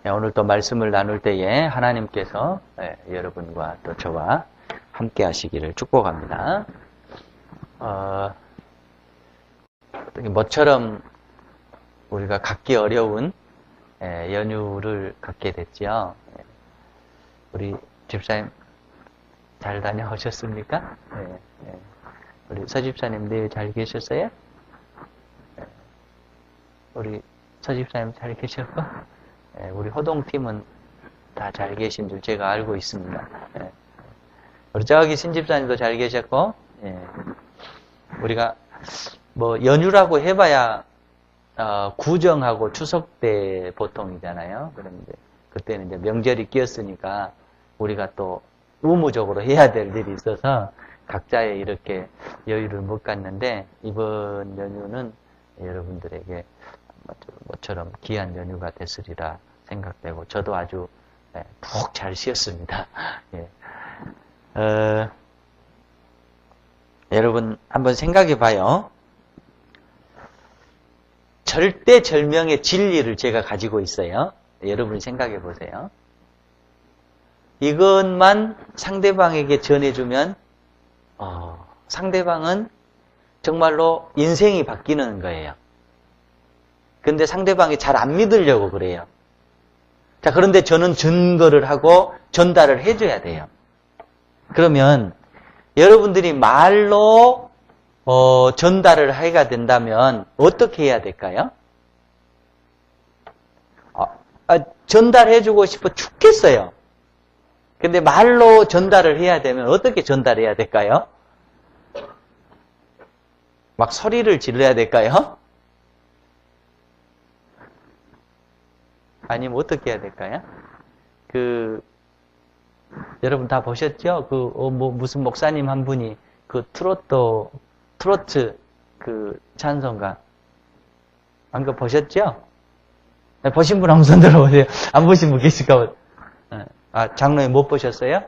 오늘 또 말씀을 나눌 때에 하나님께서 여러분과 또 저와 함께 하시기를 축복합니다. 모처럼 우리가 갖기 어려운 연휴를 갖게 됐죠. 우리 집사님 잘 다녀오셨습니까? 우리 서집사님 내일 잘 계셨어요? 우리 서집사님 잘 계셨고, 우리 호동팀은 다 잘 계신 줄 제가 알고 있습니다. 우리 저기 신집사님도 잘 계셨고, 우리가 뭐 연휴라고 해봐야 구정하고 추석 때 보통이잖아요. 그런데 그때는 이제 명절이 끼었으니까 우리가 또 의무적으로 해야 될 일이 있어서 각자의 이렇게 여유를 못 갖는데, 이번 연휴는 여러분들에게 모처럼 귀한 연휴가 됐으리라 생각되고, 저도 아주 푹 잘 쉬었습니다. 여러분 한번 생각해 봐요. 절대절명의 진리를 제가 가지고 있어요. 여러분이 생각해 보세요. 이것만 상대방에게 전해주면 상대방은 정말로 인생이 바뀌는 거예요. 근데 상대방이 잘 안 믿으려고 그래요. 자, 그런데 저는 증거를 하고 전달을 해줘야 돼요. 그러면 여러분들이 말로 전달을 해야 된다면 어떻게 해야 될까요? 전달해주고 싶어 죽겠어요. 근데 말로 전달을 해야 되면 어떻게 전달해야 될까요? 막 소리를 질러야 될까요? 아니면 어떻게 해야 될까요? 여러분 다 보셨죠? 무슨 목사님 한 분이 트로트 찬송가. 안 거 보셨죠? 보신 분 한번 손 들어보세요. 안 보신 분 계실까 봐. 장로님 못 보셨어요?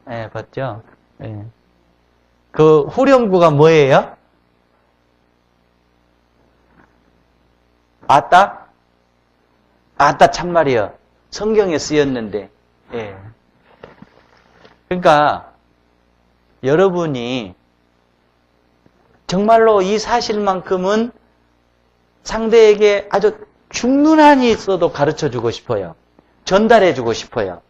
네, 봤죠? 네. 그 후렴구가 뭐예요? 아따 참말이요. 성경에 쓰였는데. 예. 그러니까 여러분이 정말로 이 사실만큼은 상대에게 아주 죽는 한이 있어도 가르쳐주고 싶어요. 전달해주고 싶어요.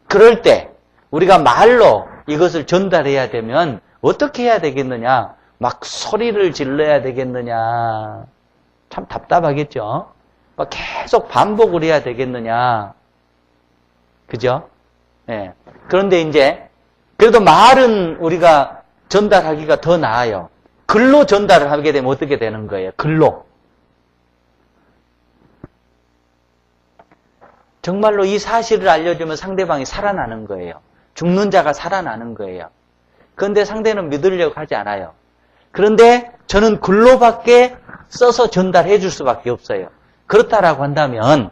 그럴 때 우리가 말로 이것을 전달해야 되면 어떻게 해야 되겠느냐? 막 소리를 질러야 되겠느냐? 참 답답하겠죠? 계속 반복을 해야 되겠느냐? 그죠? 예. 그런데 이제, 그래도 말은 우리가 전달하기가 더 나아요. 글로 전달을 하게 되면 어떻게 되는 거예요? 글로. 정말로 이 사실을 알려주면 상대방이 살아나는 거예요. 죽는 자가 살아나는 거예요. 그런데 상대는 믿으려고 하지 않아요. 그런데 저는 글로밖에 써서 전달해 줄 수밖에 없어요. 그렇다라고 한다면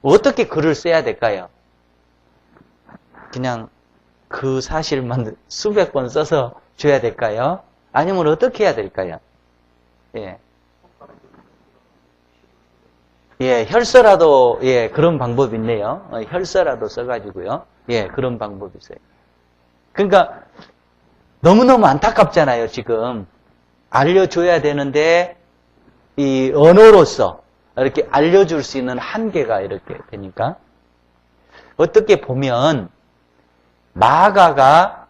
어떻게 글을 써야 될까요? 그냥 그 사실만 수백 번 써서 줘야 될까요? 아니면 어떻게 해야 될까요? 혈서라도, 그런 방법이 있네요. 혈서라도 써가지고요. 그런 방법이 있어요. 그러니까, 너무너무 안타깝잖아요, 지금. 알려줘야 되는데, 이 언어로서 이렇게 알려줄 수 있는 한계가 이렇게 되니까. 어떻게 보면, 마가가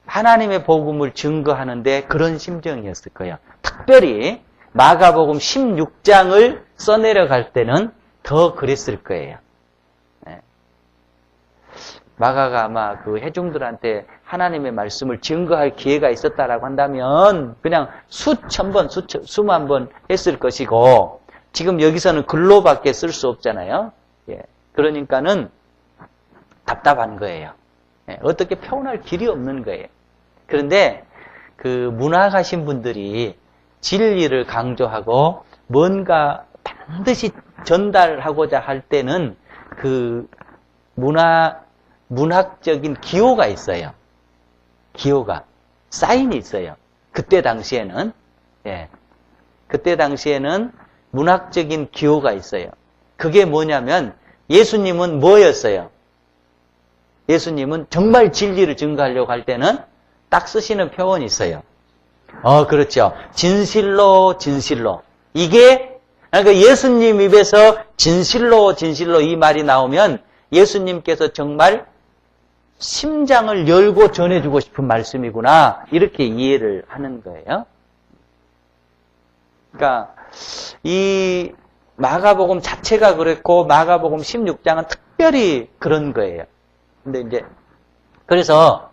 하나님의 복음을 증거하는데 그런 심정이었을 거예요. 특별히 마가복음 16장을 써내려갈 때는 더 그랬을 거예요. 마가가 아마 회중들한테 하나님의 말씀을 증거할 기회가 있었다라고 한다면 그냥 수천 번, 수만 번 했을 것이고, 지금 여기서는 글로밖에 쓸 수 없잖아요. 그러니까는 답답한 거예요. 어떻게 표현할 길이 없는 거예요. 그런데 문학하신 분들이 진리를 강조하고 뭔가 반드시 전달하고자 할 때는 문학적인 기호가 있어요. 기호가. 사인이 있어요. 그때 당시에는 문학적인 기호가 있어요. 그게 뭐냐면 예수님은 뭐였어요? 예수님은 정말 진리를 증거하려고 할 때는 딱 쓰시는 표현이 있어요. 그렇죠. 진실로, 진실로. 이게, 그러니까 예수님 입에서 진실로, 진실로 이 말이 나오면 예수님께서 정말 심장을 열고 전해주고 싶은 말씀이구나. 이렇게 이해를 하는 거예요. 그러니까, 이 마가복음 자체가 그랬고, 마가복음 16장은 특별히 그런 거예요. 근데 이제, 그래서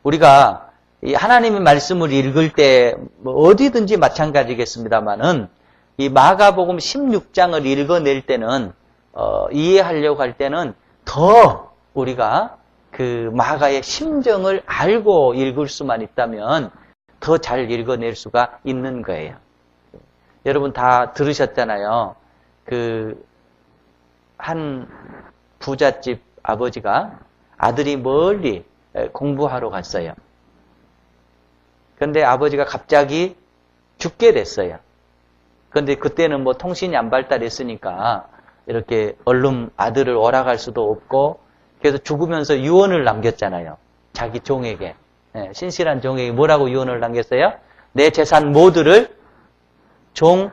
우리가 이 하나님의 말씀을 읽을 때, 뭐 어디든지 마찬가지겠습니다만은, 이 마가복음 16장을 읽어낼 때는, 이해하려고 할 때는 더 우리가 그 마가의 심정을 알고 읽을 수만 있다면 더 잘 읽어낼 수가 있는 거예요. 여러분 다 들으셨잖아요. 한 부잣집 아버지가 아들이 멀리 공부하러 갔어요. 그런데 아버지가 갑자기 죽게 됐어요. 그런데 그때는 뭐 통신이 안 발달했으니까 이렇게 얼른 아들을 오락할 수도 없고, 그래서 죽으면서 유언을 남겼잖아요. 자기 종에게. 신실한 종에게 뭐라고 유언을 남겼어요? 내 재산 모두를 종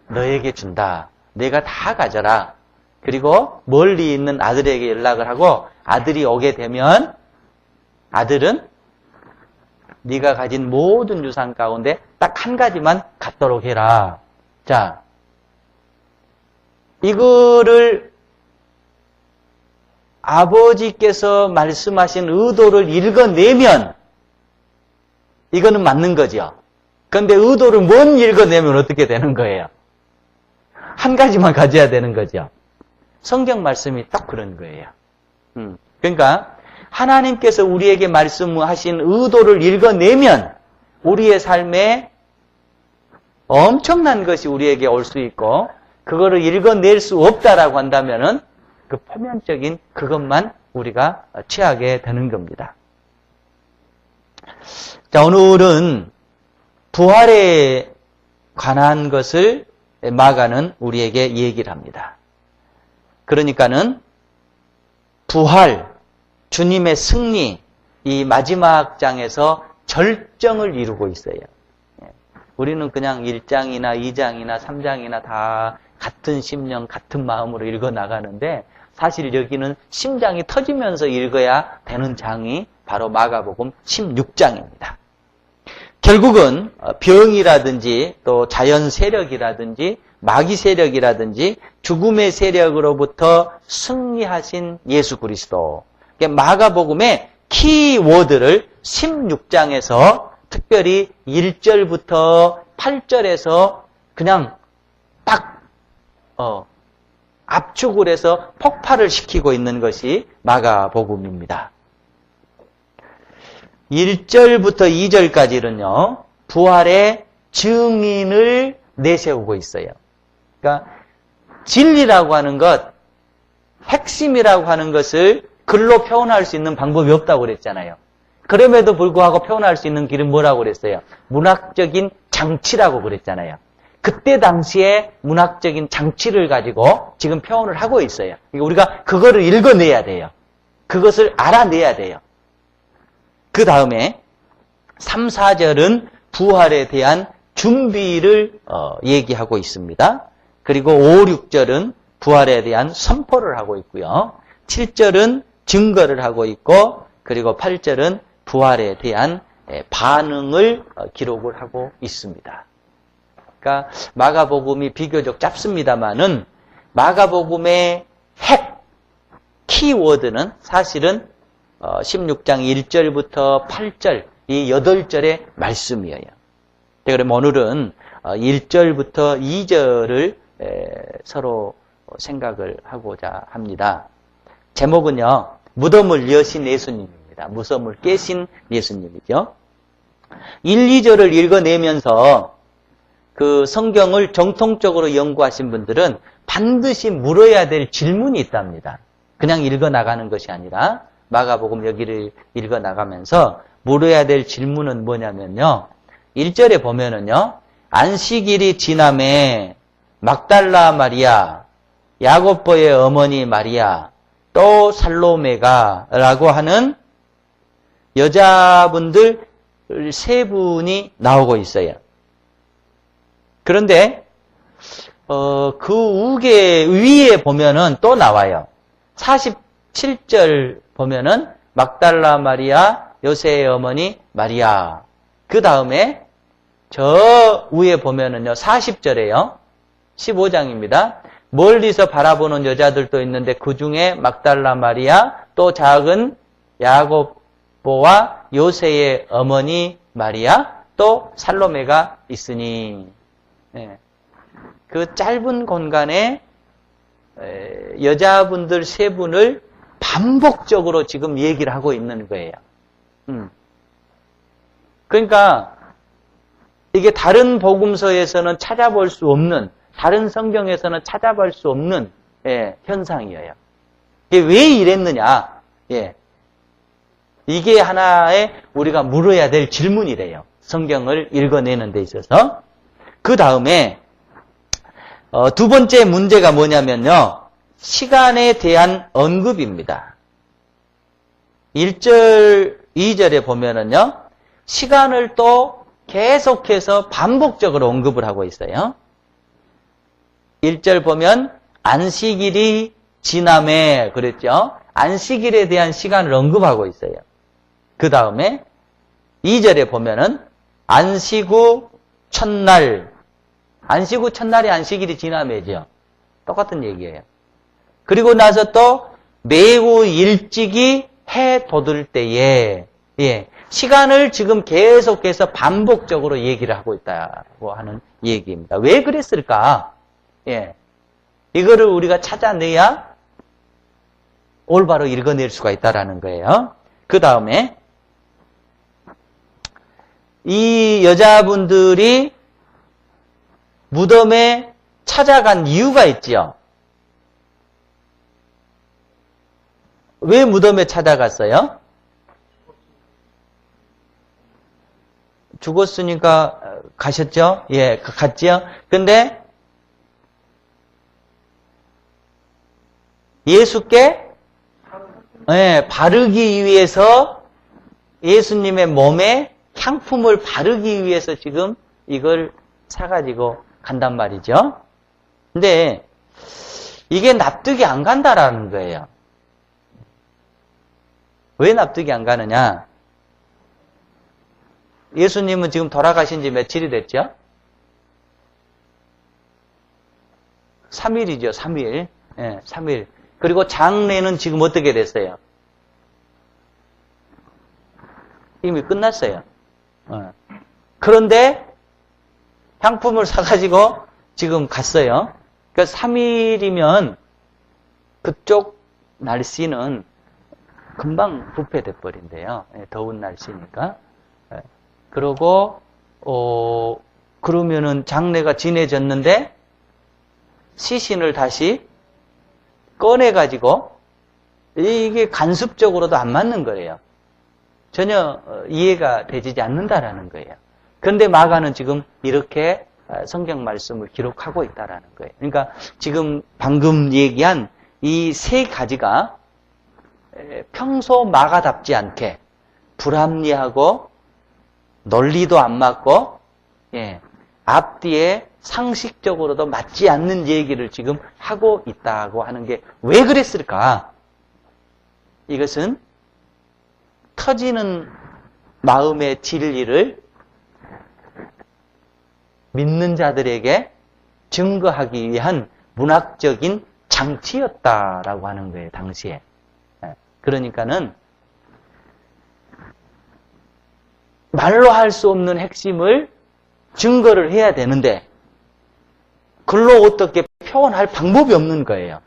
너에게 준다. 내가 다 가져라. 그리고 멀리 있는 아들에게 연락을 하고, 아들이 오게 되면 아들은 네가 가진 모든 유산 가운데 딱 한 가지만 갖도록 해라. 자, 이거를 아버지께서 말씀하신 의도를 읽어내면 이거는 맞는 거죠. 그런데 의도를 못 읽어내면 어떻게 되는 거예요? 한 가지만 가져야 되는 거죠. 성경 말씀이 딱 그런 거예요. 그러니까 하나님께서 우리에게 말씀하신 의도를 읽어내면 우리의 삶에 엄청난 것이 우리에게 올 수 있고, 그거를 읽어낼 수 없다라고 한다면은 그 표면적인 그것만 우리가 취하게 되는 겁니다. 자, 오늘은 부활에 관한 것을 마가는 우리에게 얘기를 합니다. 그러니까는 부활, 주님의 승리, 이 마지막 장에서 절정을 이루고 있어요. 우리는 그냥 1장이나 2장이나 3장이나 다 같은 심령, 같은 마음으로 읽어 나가는데, 사실 여기는 심장이 터지면서 읽어야 되는 장이 바로 마가복음 16장입니다. 결국은 병이라든지 또 자연 세력이라든지 마귀 세력이라든지 죽음의 세력으로부터 승리하신 예수 그리스도. 마가복음의 키워드를 16장에서 특별히 1절부터 8절에서 그냥 딱 압축을 해서 폭발을 시키고 있는 것이 마가복음입니다. 1절부터 2절까지는요, 부활의 증인을 내세우고 있어요. 그러니까 진리라고 하는 것, 핵심이라고 하는 것을 글로 표현할 수 있는 방법이 없다고 그랬잖아요. 그럼에도 불구하고 표현할 수 있는 길은 뭐라고 그랬어요? 문학적인 장치라고 그랬잖아요. 그때 당시에 문학적인 장치를 가지고 지금 표현을 하고 있어요. 그러니까 우리가 그거를 읽어내야 돼요. 그것을 알아내야 돼요. 그 다음에 3, 4절은 부활에 대한 준비를 얘기하고 있습니다. 그리고 5, 6절은 부활에 대한 선포를 하고 있고요. 7절은 증거를 하고 있고, 그리고 8절은 부활에 대한 반응을 기록을 하고 있습니다. 그러니까 마가복음이 비교적 짧습니다만은 마가복음의 핵 키워드는 사실은 16장 1절부터 8절 이 8절의 말씀이에요. 그럼 오늘은 1절부터 2절을 서로 생각을 하고자 합니다. 제목은요, 무덤을 여신 예수님입니다. 무덤을 깨신 예수님이죠. 1, 2절을 읽어내면서 그 성경을 정통적으로 연구하신 분들은 반드시 물어야 될 질문이 있답니다. 그냥 읽어나가는 것이 아니라 마가복음 여기를 읽어나가면서 물어야 될 질문은 뭐냐면요. 1절에 보면은요. 안식일이 지남에 막달라 마리아, 야고보의 어머니 마리아, 또 살로메가 라고 하는 여자분들 세 분이 나오고 있어요. 그런데 그 위에 보면은 또 나와요. 47절 보면은 막달라 마리아, 요새의 어머니 마리아. 그 다음에 저 위에 보면은요, 40절에요. 15장입니다. 멀리서 바라보는 여자들도 있는데 그 중에 막달라 마리아, 또 작은 야고보와 요새의 어머니 마리아, 또 살로메가 있으니. 예. 그 짧은 공간에 여자분들 세 분을 반복적으로 지금 얘기를 하고 있는 거예요. 그러니까 이게 다른 복음서에서는 찾아볼 수 없는, 다른 성경에서는 찾아볼 수 없는 현상이에요. 이게 왜 이랬느냐? 이게 하나의 우리가 물어야 될 질문이래요. 성경을 읽어내는 데 있어서. 그 다음에 두 번째 문제가 뭐냐면요. 시간에 대한 언급입니다. 1절, 2절에 보면은요. 시간을 또 계속해서 반복적으로 언급을 하고 있어요. 1절 보면 안식일이 지남에 그랬죠. 안식일에 대한 시간을 언급하고 있어요. 그 다음에 2절에 보면은 안식 후 첫날, 안식 후 첫날이 안식일이 지남에죠. 똑같은 얘기예요. 그리고 나서 또 매우 일찍이 해 돋을 때에 시간을 지금 계속해서 반복적으로 얘기를 하고 있다고 하는 얘기입니다. 왜 그랬을까? 이거를 우리가 찾아내야 올바로 읽어낼 수가 있다라는 거예요. 그 다음에 이 여자분들이 무덤에 찾아간 이유가 있죠. 왜 무덤에 찾아갔어요? 죽었으니까 가셨죠? 갔죠? 근데 예수께 바르기 위해서 예수님의 몸에 향품을 바르기 위해서 지금 이걸 사가지고 간단 말이죠. 근데 이게 납득이 안 간다라는 거예요. 왜 납득이 안 가느냐? 예수님은 지금 돌아가신 지 며칠이 됐죠? 3일이죠, 3일. 3일. 그리고 장례는 지금 어떻게 됐어요? 이미 끝났어요. 그런데 향품을 사가지고 지금 갔어요. 그러니까 3일이면 그쪽 날씨는 금방 부패돼 버린대요. 더운 날씨니까. 그러고 그러면은 장례가 지내졌는데 시신을 다시 꺼내가지고 이게 간습적으로도 안 맞는 거예요. 전혀 이해가 되지 않는다라는 거예요. 그런데 마가는 지금 이렇게 성경 말씀을 기록하고 있다라는 거예요. 그러니까 지금 방금 얘기한 이 세 가지가 평소 마가답지 않게 불합리하고 논리도 안 맞고 앞뒤에 상식적으로도 맞지 않는 얘기를 지금 하고 있다고 하는 게 왜 그랬을까? 이것은 터지는 마음의 진리를 믿는 자들에게 증거하기 위한 문학적인 장치였다라고 하는 거예요, 당시에. 그러니까는 말로 할 수 없는 핵심을 증거를 해야 되는데 글로 어떻게 표현할 방법이 없는 거예요.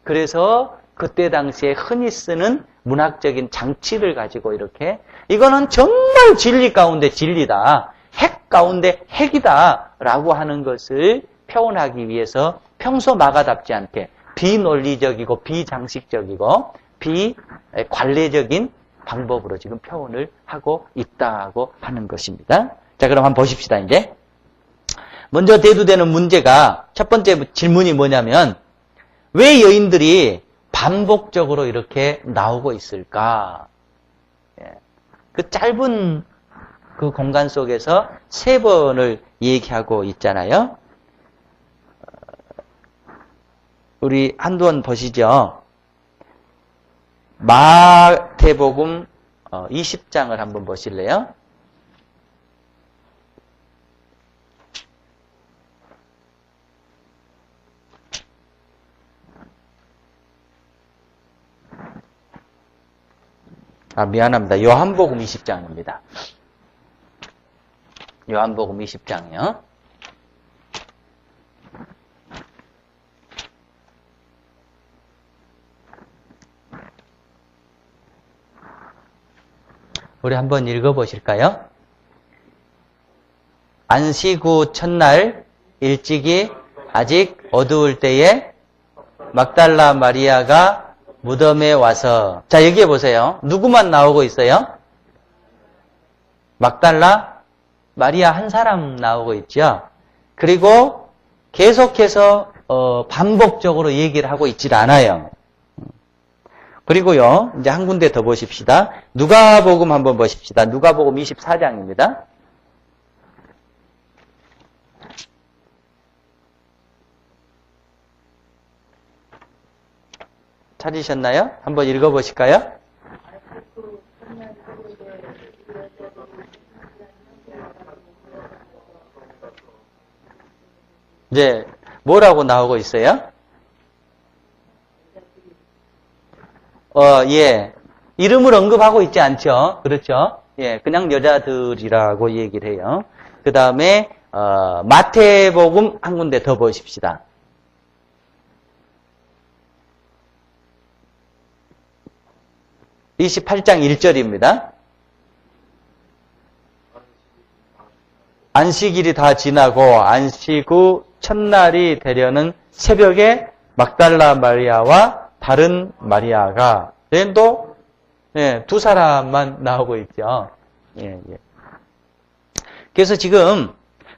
그래서 그때 당시에 흔히 쓰는 문학적인 장치를 가지고 이렇게 이거는 정말 진리 가운데 진리다. 핵 가운데 핵이다. 라고 하는 것을 표현하기 위해서 평소 마가답지 않게 비논리적이고 비장식적이고 비관례적인 방법으로 지금 표현을 하고 있다고 하는 것입니다. 자, 그럼 한번 보십시다, 이제. 먼저 대두되는 문제가 첫 번째 질문이 뭐냐면 왜 여인들이 반복적으로 이렇게 나오고 있을까? 그 짧은 그 공간 속에서 3번을 얘기하고 있잖아요. 우리 한번 보시죠. 마태복음 20장을 한번 보실래요? 미안합니다. 요한복음 20장입니다. 요한복음 20장이요. 우리 한번 읽어보실까요? 안식 후 첫날 일찍이 아직 어두울 때에 막달라 마리아가 무덤에 와서, 자, 여기에 보세요. 누구만 나오고 있어요? 막달라 마리아 한 사람 나오고 있죠. 그리고 계속해서 반복적으로 얘기를 하고 있질 않아요. 그리고요, 이제 한 군데 더 보십시다. 누가복음 한번 보십시다. 누가복음 24장입니다. 찾으셨나요? 한번 읽어보실까요? 이제 뭐라고 나오고 있어요? 예. 이름을 언급하고 있지 않죠? 그렇죠? 예. 그냥 여자들이라고 얘기를 해요. 그 다음에, 마태복음 한 군데 더 보십시다. (28장 1절입니다) 안식일이 다 지나고 안식 후 첫날이 되려는 새벽에 막달라 마리아와 다른 마리아가 또 두 사람만 나오고 있죠. 예. 그래서 지금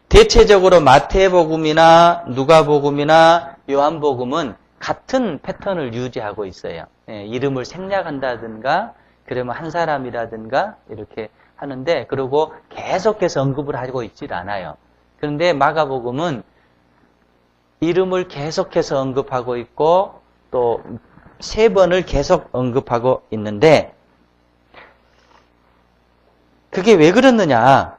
대체적으로 마태복음이나 누가복음이나 요한복음은 같은 패턴을 유지하고 있어요. 이름을 생략한다든가 그러면 한 사람이라든가 이렇게 하는데, 그리고 계속해서 언급을 하고 있질 않아요. 그런데 마가복음은 이름을 계속해서 언급하고 있고 또 3번을 계속 언급하고 있는데, 그게 왜 그렇느냐?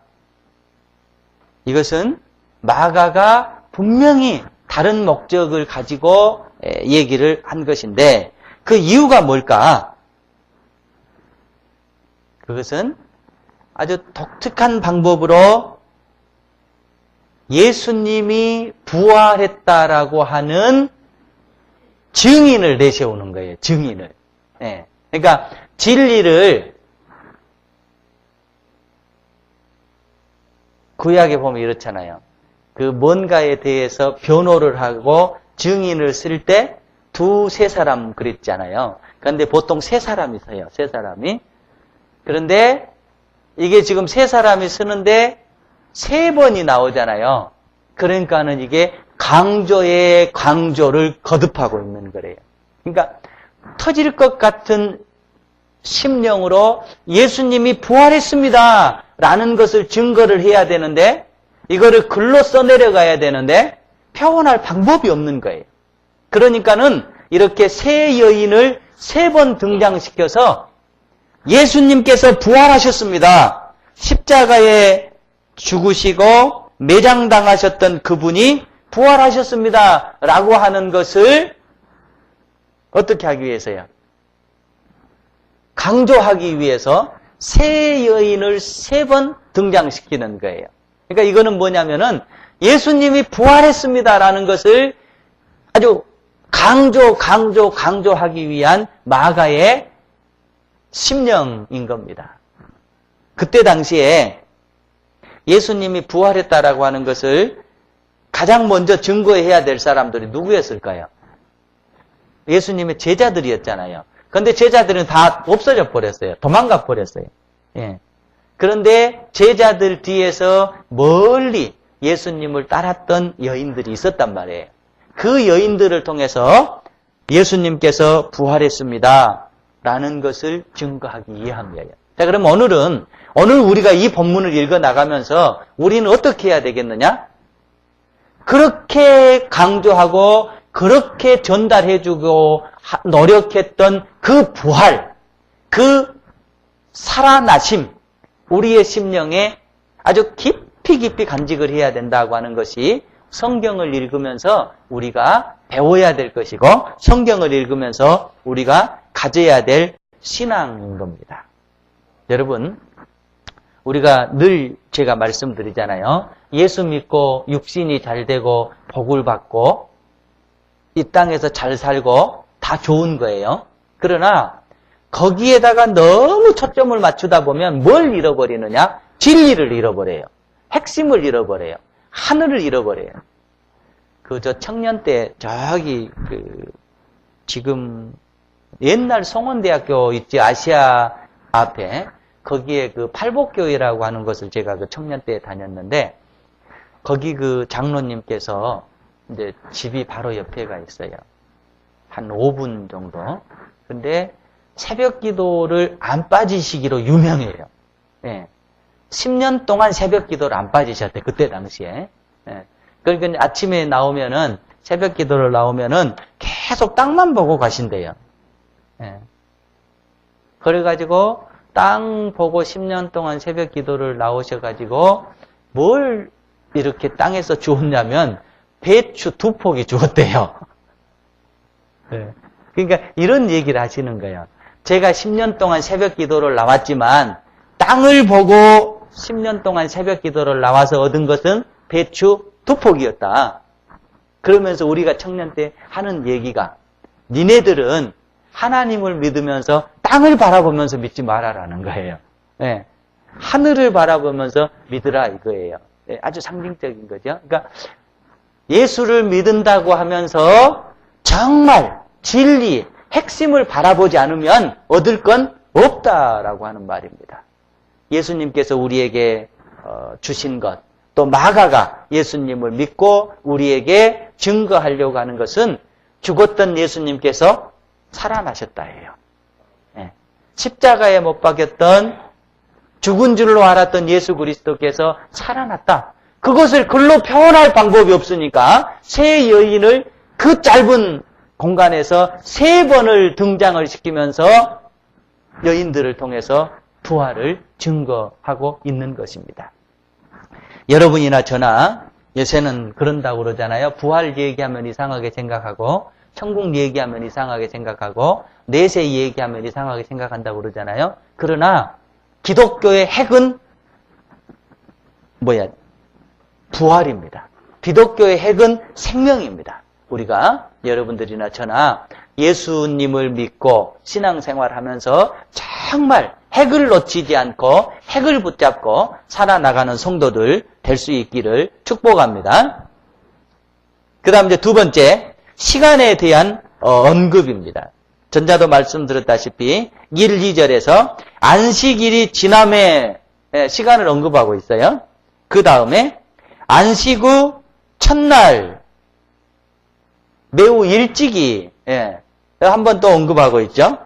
이것은 마가가 분명히 다른 목적을 가지고 얘기를 한 것인데, 그 이유가 뭘까? 그것은 아주 독특한 방법으로 예수님이 부활했다라고 하는 증인을 내세우는 거예요. 증인을. 그러니까 진리를 구약에 보면 이렇잖아요. 그 뭔가에 대해서 변호를 하고 증인을 쓸 때 2-3사람 그랬잖아요. 그런데 보통 3사람이 써요. 3사람이. 그런데 이게 지금 3사람이 쓰는데 3번이 나오잖아요. 그러니까는 이게 강조의 강조를 거듭하고 있는 거래요. 그러니까 터질 것 같은 심령으로 예수님이 부활했습니다 라는 것을 증거를 해야 되는데, 이거를 글로 써내려가야 되는데 표현할 방법이 없는 거예요. 그러니까는 이렇게 3 여인을 3번 등장시켜서 예수님께서 부활하셨습니다, 십자가에 죽으시고 매장당하셨던 그분이 부활하셨습니다 라고 하는 것을 어떻게 하기 위해서요? 강조하기 위해서 3 여인을 3번 등장시키는 거예요. 그러니까 이거는 뭐냐면은 예수님이 부활했습니다라는 것을 아주 강조하기 위한 마가의 심령인 겁니다. 그때 당시에 예수님이 부활했다라고 하는 것을 가장 먼저 증거해야 될 사람들이 누구였을까요? 예수님의 제자들이었잖아요. 그런데 제자들은 다 없어져 버렸어요. 도망가 버렸어요. 예. 그런데 제자들 뒤에서 멀리 예수님을 따랐던 여인들이 있었단 말이에요. 그 여인들을 통해서 예수님께서 부활했습니다. 라는 것을 증거하기 위함이에요. 자, 그럼 오늘 우리가 이 본문을 읽어 나가면서 우리는 어떻게 해야 되겠느냐? 그렇게 강조하고 그렇게 전달해주고 노력했던 그 부활, 그 살아나심, 우리의 심령에 아주 깊이 간직을 해야 된다고 하는 것이 성경을 읽으면서 우리가 배워야 될 것이고 성경을 읽으면서 우리가 가져야 될 신앙인 겁니다. 여러분, 우리가 늘 제가 말씀드리잖아요. 예수 믿고 육신이 잘 되고 복을 받고 이 땅에서 잘 살고 다 좋은 거예요. 그러나 거기에다가 너무 초점을 맞추다 보면 뭘 잃어버리느냐? 진리를 잃어버려요. 핵심을 잃어버려요. 하늘을 잃어버려요. 저 청년 때 지금 옛날 송원대학교 있지, 아시아 앞에 거기에 그 팔복교회라고 하는 것을 제가 그 청년 때 다녔는데 거기 그 장로님께서 이제 집이 바로 옆에가 있어요. 한 5분 정도. 근데 새벽 기도를 안 빠지시기로 유명해요. 예. 10년 동안 새벽 기도를 안 빠지셨대, 그때 당시에. 예. 그러니까 아침에 나오면은, 새벽 기도를 나오면은 계속 땅만 보고 가신대요. 예. 그래가지고, 땅 보고 10년 동안 새벽 기도를 나오셔가지고, 뭘 이렇게 땅에서 주었냐면, 배추 2포기 주었대요. 예. 그러니까 이런 얘기를 하시는 거예요. 제가 10년 동안 새벽 기도를 나왔지만, 땅을 보고 10년 동안 새벽 기도를 나와서 얻은 것은 배추 2포기였다. 그러면서 우리가 청년 때 하는 얘기가 니네들은 하나님을 믿으면서 땅을 바라보면서 믿지 말아라는 거예요. 네. 하늘을 바라보면서 믿으라 이거예요. 네. 아주 상징적인 거죠. 그러니까 예수를 믿는다고 하면서 정말 진리, 핵심을 바라보지 않으면 얻을 건 없다라고 하는 말입니다. 예수님께서 우리에게 주신 것, 또 마가가 예수님을 믿고 우리에게 증거하려고 하는 것은 죽었던 예수님께서 살아나셨다예요. 네. 십자가에 못 박였던 죽은 줄로 알았던 예수 그리스도께서 살아났다. 그것을 글로 표현할 방법이 없으니까 세 여인을 그 짧은 공간에서 3번을 등장을 시키면서 여인들을 통해서 부활을 증거하고 있는 것입니다. 여러분이나 저나 요새는 그런다고 그러잖아요. 부활 얘기하면 이상하게 생각하고 천국 얘기하면 이상하게 생각하고 내세 얘기하면 이상하게 생각한다고 그러잖아요. 그러나 기독교의 핵은 부활입니다. 기독교의 핵은 생명입니다. 우리가 여러분들이나 저나 예수님을 믿고 신앙생활하면서 정말 핵을 놓치지 않고 핵을 붙잡고 살아나가는 성도들 될 수 있기를 축복합니다. 그 다음 이제 두 번째, 시간에 대한 언급입니다. 전자도 말씀드렸다시피 1, 2절에서 안식일이 지남에 시간을 언급하고 있어요. 그 다음에 안식 후 첫날 매우 일찍이 한 번 또 언급하고 있죠.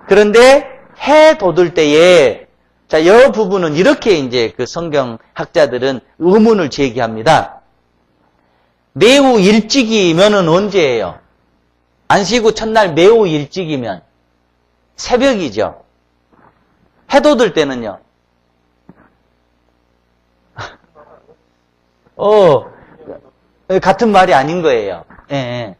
그런데 해 돋을 때에 자, 이 부분은 이렇게 이제 그 성경학자들은 의문을 제기합니다. 매우 일찍이면은 언제예요? 안식 후 첫날 매우 일찍이면 새벽이죠. 해 돋을 때는요. 같은 말이 아닌 거예요. 예.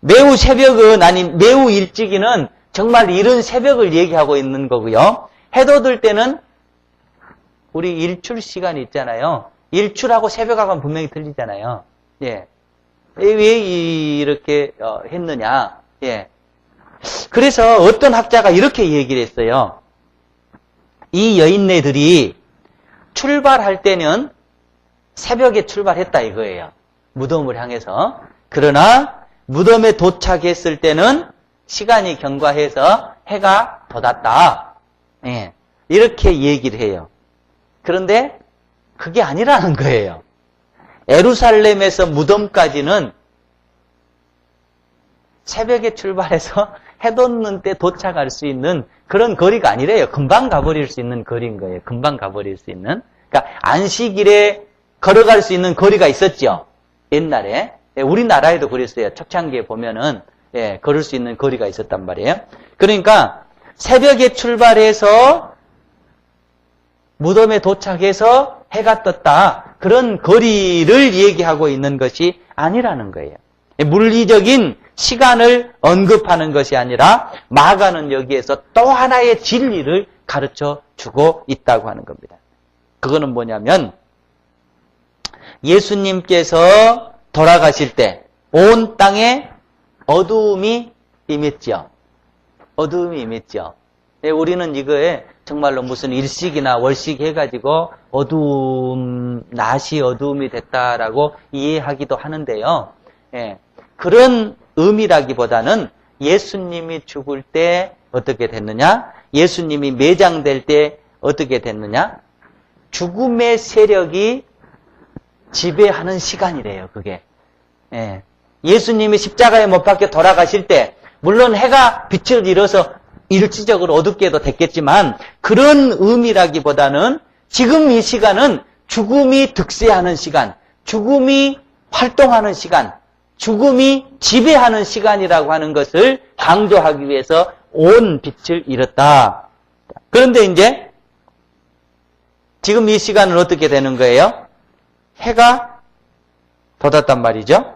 매우 새벽은 매우 일찍이는 정말 이른 새벽을 얘기하고 있는 거고요. 해 돋을 때는 우리 일출 시간이 있잖아요. 일출하고 새벽하고는 분명히 틀리잖아요. 예. 왜 이렇게 했느냐? 예. 그래서 어떤 학자가 이렇게 얘기를 했어요. 이 여인네들이 출발할 때는 새벽에 출발했다 이거예요. 무덤을 향해서. 그러나 무덤에 도착했을 때는 시간이 경과해서 해가 돋았다. 예. 이렇게 얘기를 해요. 그런데 그게 아니라는 거예요. 예루살렘에서 무덤까지는 새벽에 출발해서 해 돋는 때 도착할 수 있는 그런 거리가 아니래요. 금방 가버릴 수 있는 거리인 거예요. 금방 가버릴 수 있는. 그러니까 안식일에 걸어갈 수 있는 거리가 있었죠. 옛날에. 우리나라에도 그랬어요. 초창기에 보면은 걸을 수 있는 거리가 있었단 말이에요. 그러니까 새벽에 출발해서 무덤에 도착해서 해가 떴다. 그런 거리를 얘기하고 있는 것이 아니라는 거예요. 물리적인 시간을 언급하는 것이 아니라 마가는 여기에서 또 하나의 진리를 가르쳐 주고 있다고 하는 겁니다. 그거는 뭐냐면 예수님께서 돌아가실 때 온 땅에 어두움이 임했죠. 어두움이 임했죠. 우리는 이거에 정말로 무슨 일식이나 월식 해가지고 어두움, 낮이 어두움이 됐다라고 이해하기도 하는데요. 그런 의미라기보다는 예수님이 죽을 때 어떻게 됐느냐? 예수님이 매장될 때 어떻게 됐느냐? 죽음의 세력이 지배하는 시간이래요, 그게. 예수님이 십자가에 못 박혀 돌아가실 때, 물론 해가 빛을 잃어서 일시적으로 어둡게도 됐겠지만, 그런 의미라기보다는 지금 이 시간은 죽음이 득세하는 시간, 죽음이 활동하는 시간, 죽음이 지배하는 시간이라고 하는 것을 강조하기 위해서 온 빛을 잃었다. 그런데 이제 지금 이 시간은 어떻게 되는 거예요? 해가 돋았단 말이죠.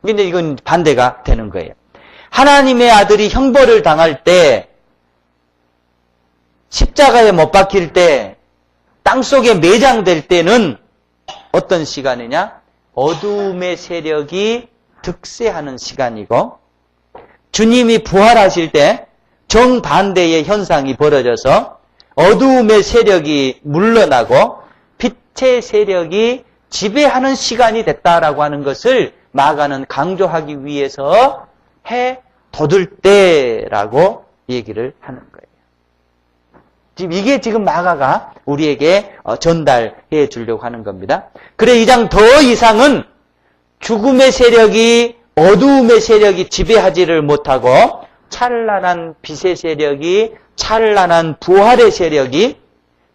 근데 이건 반대가 되는 거예요. 하나님의 아들이 형벌을 당할 때, 십자가에 못 박힐 때, 땅속에 매장될 때는 어떤 시간이냐? 어두움의 세력이 득세하는 시간이고, 주님이 부활하실 때 정반대의 현상이 벌어져서 어두움의 세력이 물러나고 빛의 세력이 지배하는 시간이 됐다라고 하는 것을 마가는 강조하기 위해서 해 돋을 때라고 얘기를 하는 거예요. 이게 지금 마가가 우리에게 전달해 주려고 하는 겁니다. 그래, 이 장 더 이상은 죽음의 세력이 어두움의 세력이 지배하지를 못하고 찬란한 빛의 세력이, 찬란한 부활의 세력이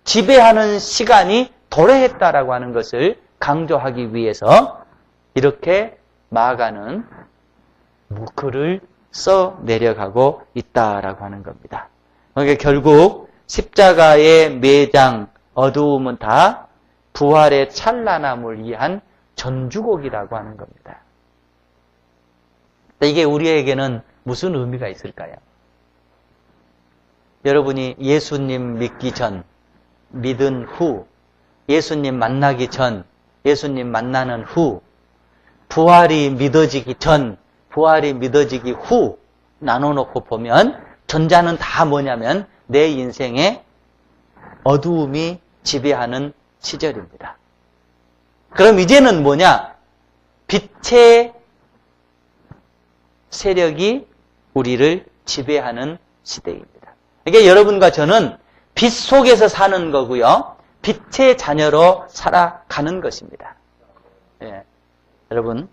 지배하는 시간이 도래했다라고 하는 것을 강조하기 위해서 이렇게 마가는 글을 써 내려가고 있다라고 하는 겁니다. 그러니까 결국 십자가의 매장, 어두움은 다 부활의 찬란함을 위한 전주곡이라고 하는 겁니다. 이게 우리에게는 무슨 의미가 있을까요? 여러분이 예수님 믿기 전, 믿은 후, 예수님 만나기 전, 예수님 만나는 후, 부활이 믿어지기 전, 부활이 믿어지기 후 나눠놓고 보면 전자는 다 뭐냐면 내 인생에 어두움이 지배하는 시절입니다. 그럼 이제는 뭐냐? 빛의 세력이 우리를 지배하는 시대입니다. 그러니까 여러분과 저는 빛 속에서 사는 거고요. 빛의 자녀로 살아가는 것입니다. 여러분,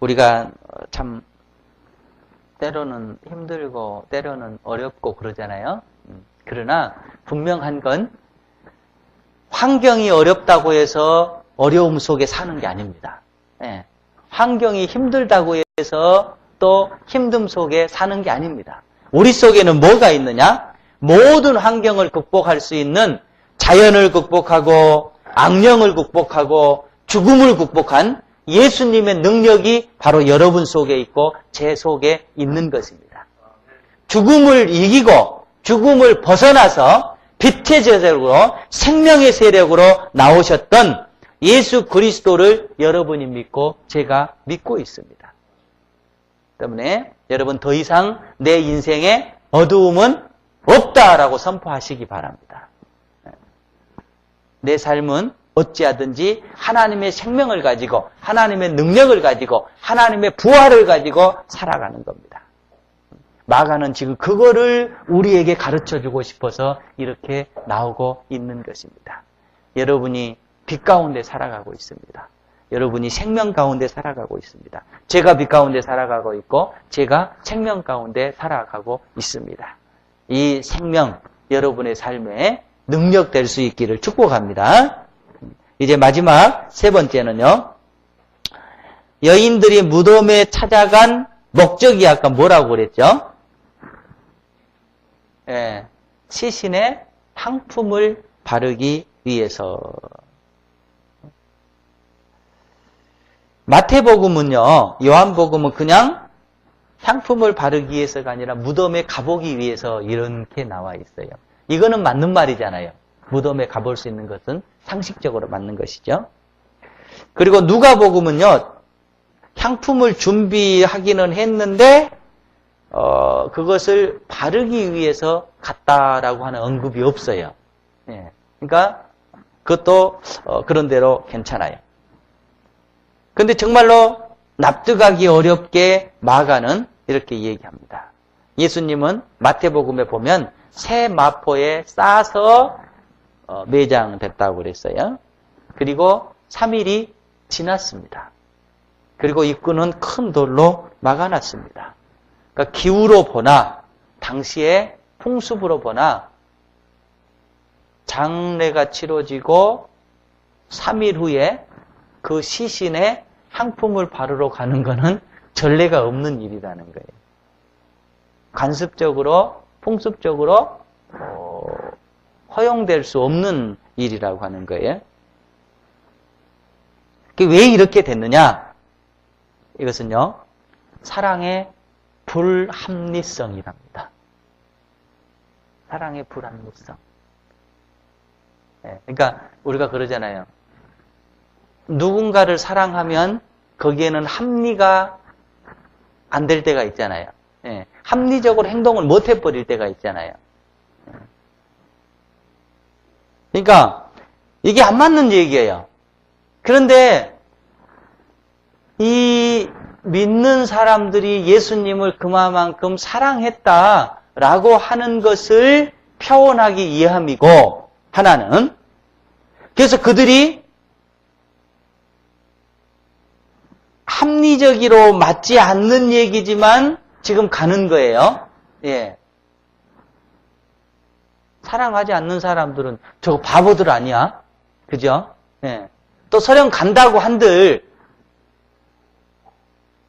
우리가 참 때로는 힘들고 때로는 어렵고 그러잖아요. 그러나 분명한 건 환경이 어렵다고 해서 어려움 속에 사는 게 아닙니다. 환경이 힘들다고 해서 또 힘듦 속에 사는 게 아닙니다. 우리 속에는 뭐가 있느냐? 모든 환경을 극복할 수 있는 자연을 극복하고 악령을 극복하고 죽음을 극복한 예수님의 능력이 바로 여러분 속에 있고 제 속에 있는 것입니다. 죽음을 이기고 죽음을 벗어나서 빛의 세력으로 생명의 세력으로 나오셨던 예수 그리스도를 여러분이 믿고 제가 믿고 있습니다. 때문에 여러분 더 이상 내 인생에 어두움은 없다라고 선포하시기 바랍니다. 내 삶은 어찌하든지 하나님의 생명을 가지고 하나님의 능력을 가지고 하나님의 부활을 가지고 살아가는 겁니다. 마가는 지금 그거를 우리에게 가르쳐주고 싶어서 이렇게 나오고 있는 것입니다. 여러분이 빛 가운데 살아가고 있습니다. 여러분이 생명 가운데 살아가고 있습니다. 제가 빛 가운데 살아가고 있고 제가 생명 가운데 살아가고 있습니다. 이 생명 여러분의 삶에 능력 될 수 있기를 축복합니다. 이제 마지막 세 번째는요. 여인들이 무덤에 찾아간 목적이 아까 뭐라고 그랬죠? 예, 시신의 향품을 바르기 위해서. 마태복음은요, 요한복음은 그냥 향품을 바르기 위해서가 아니라 무덤에 가보기 위해서 이렇게 나와 있어요. 이거는 맞는 말이잖아요. 무덤에 가볼 수 있는 것은 상식적으로 맞는 것이죠. 그리고 누가복음은요, 향품을 준비하기는 했는데 그것을 바르기 위해서 갔다라고 하는 언급이 없어요. 예. 그러니까 그것도 그런 대로 괜찮아요. 근데 정말로 납득하기 어렵게 마가는 이렇게 얘기합니다. 예수님은 마태복음에 보면 새 마포에 싸서 매장됐다고 그랬어요. 그리고 3일이 지났습니다. 그리고 입구는 큰 돌로 막아놨습니다. 그러니까 기후로 보나 당시의 풍습으로 보나 장례가 치러지고 3일 후에 그 시신에 향품을 바르러 가는 것은 전례가 없는 일이라는 거예요. 관습적으로, 풍습적으로 허용될 수 없는 일이라고 하는 거예요. 왜 이렇게 됐느냐? 이것은요, 사랑의 불합리성이랍니다. 사랑의 불합리성. 그러니까 우리가 그러잖아요. 누군가를 사랑하면 거기에는 합리가 안 될 때가 있잖아요. 합리적으로 행동을 못 해버릴 때가 있잖아요. 그러니까 이게 안 맞는 얘기예요. 그런데 이 믿는 사람들이 예수님을 그만큼 사랑했다라고 하는 것을 표현하기 위함이고, 하나는 그래서 그들이 합리적으로 맞지 않는 얘기지만 지금 가는 거예요. 예. 사랑하지 않는 사람들은 저거 바보들 아니야? 그죠? 예. 또 설령 간다고 한들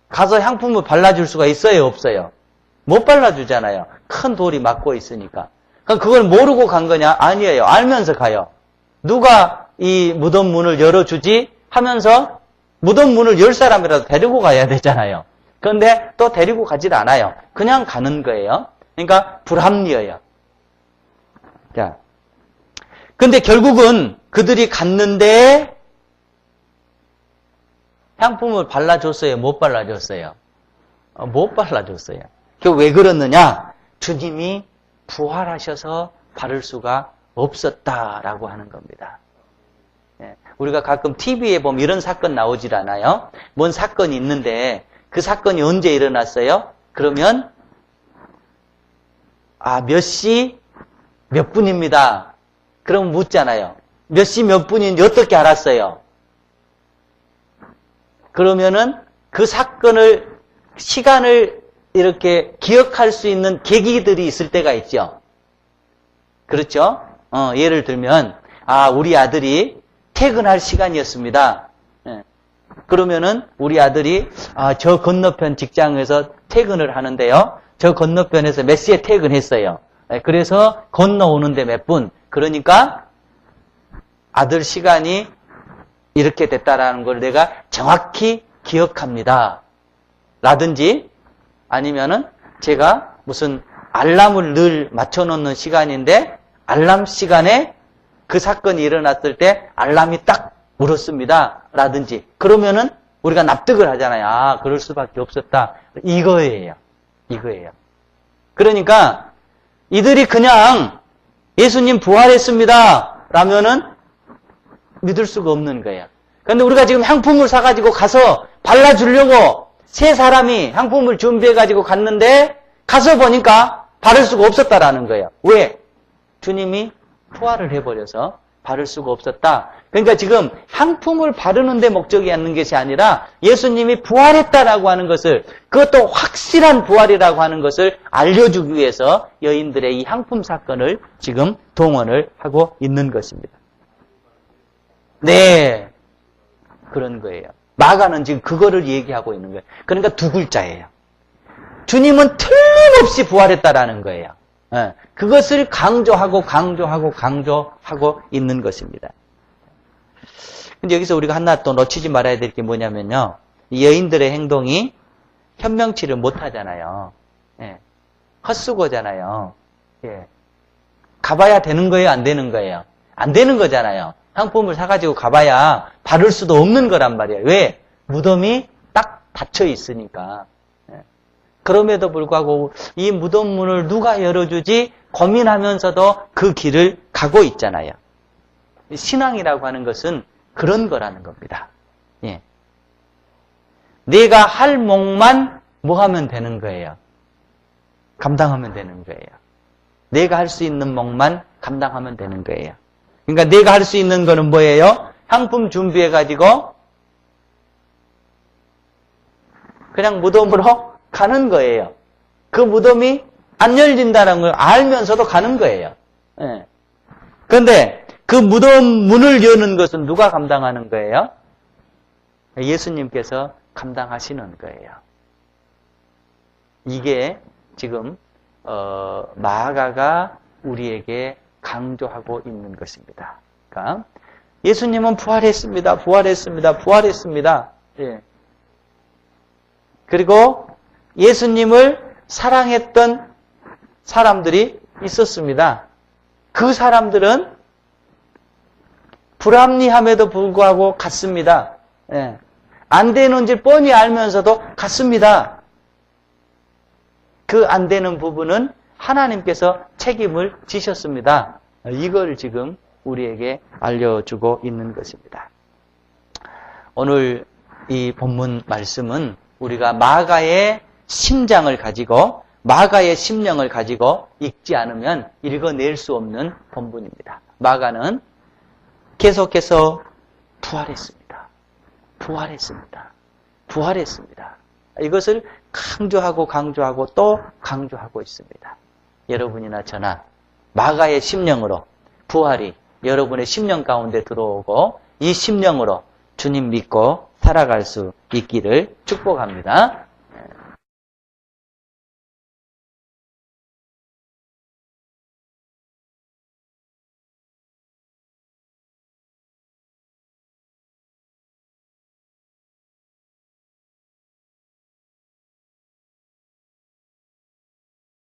가서 향품을 발라줄 수가 있어요, 없어요? 못 발라주잖아요. 큰 돌이 막고 있으니까. 그럼 그걸 모르고 간 거냐? 아니에요. 알면서 가요. 누가 이 무덤 문을 열어주지? 하면서 무덤 문을 열 사람이라도 데리고 가야 되잖아요. 그런데 또 데리고 가질 않아요. 그냥 가는 거예요. 그러니까 불합리해요. 자, 근데 결국은 그들이 갔는데 향품을 발라줬어요? 못 발라줬어요? 못 발라줬어요. 그 왜 그렇느냐? 주님이 부활하셔서 바를 수가 없었다라고 하는 겁니다. 우리가 가끔 TV에 보면 이런 사건 나오질 않아요? 뭔 사건이 있는데 그 사건이 언제 일어났어요? 그러면 몇 시 몇 분입니다. 그럼 묻잖아요. 몇 시 몇 분인지 어떻게 알았어요? 그러면은 그 사건을 시간을 이렇게 기억할 수 있는 계기들이 있을 때가 있죠. 그렇죠? 예를 들면 우리 아들이 퇴근할 시간이었습니다. 그러면은 우리 아들이 저 건너편 직장에서 퇴근을 하는데요. 저 건너편에서 몇 시에 퇴근했어요. 그래서 건너오는데 몇 분. 그러니까 아들 시간이 이렇게 됐다라는 걸 내가 정확히 기억합니다. 라든지 아니면은 제가 무슨 알람을 늘 맞춰놓는 시간인데 알람 시간에 그 사건이 일어났을 때 알람이 딱 울었습니다. 라든지 그러면은 우리가 납득을 하잖아요. 그럴 수밖에 없었다. 이거예요. 그러니까 이들이 그냥 예수님 부활했습니다. 라면은 믿을 수가 없는 거예요. 그런데 우리가 지금 향품을 사가지고 가서 발라주려고 세 사람이 향품을 준비해가지고 갔는데 가서 보니까 바를 수가 없었다라는 거예요. 왜? 주님이 부활을 해버려서 바를 수가 없었다. 그러니까 지금 향품을 바르는 데 목적이 있는 것이 아니라 예수님이 부활했다라고 하는 것을, 그것도 확실한 부활이라고 하는 것을 알려주기 위해서 여인들의 이 향품 사건을 지금 동원을 하고 있는 것입니다. 네, 그런 거예요. 마가는 지금 그거를 얘기하고 있는 거예요. 그러니까 두 글자예요. 주님은 틀림없이 부활했다라는 거예요. 그것을 강조하고 있는 것입니다. 근데 여기서 우리가 하나 또 놓치지 말아야 될 게 뭐냐면요. 이 여인들의 행동이 현명치를 못하잖아요. 헛수고잖아요. 가봐야 되는 거예요? 안 되는 거예요? 안 되는 거잖아요. 상품을 사가지고 가봐야 바를 수도 없는 거란 말이에요. 왜? 무덤이 딱 닫혀 있으니까. 그럼에도 불구하고 이 무덤 문을 누가 열어주지 고민하면서도 그 길을 가고 있잖아요. 신앙이라고 하는 것은 그런 거라는 겁니다. 예. 내가 할 몫만 뭐 하면 되는 거예요? 감당하면 되는 거예요. 내가 할 수 있는 몫만 감당하면 되는 거예요. 그러니까 내가 할 수 있는 거는 뭐예요? 향품 준비해가지고 그냥 무덤으로 가는 거예요. 그 무덤이 안 열린다는 걸 알면서도 가는 거예요. 예. 그런데 그 무덤 문을 여는 것은 누가 감당하는 거예요? 예수님께서 감당하시는 거예요. 이게 지금 마가가 우리에게 강조하고 있는 것입니다. 그러니까 예수님은 부활했습니다. 부활했습니다. 예. 그리고 예수님을 사랑했던 사람들이 있었습니다. 그 사람들은 불합리함에도 불구하고 갔습니다. 예. 안 되는 줄 뻔히 알면서도 갔습니다. 그 안 되는 부분은 하나님께서 책임을 지셨습니다. 이걸 지금 우리에게 알려주고 있는 것입니다. 오늘 이 본문 말씀은 우리가 마가의 심장을 가지고 마가의 심령을 가지고 읽지 않으면 읽어낼 수 없는 본문입니다. 마가는 계속해서 부활했습니다. 이것을 강조하고 또 강조하고 있습니다. 여러분이나 저나 마가의 심령으로 부활이 여러분의 심령 가운데 들어오고 이 심령으로 주님 믿고 살아갈 수 있기를 축복합니다.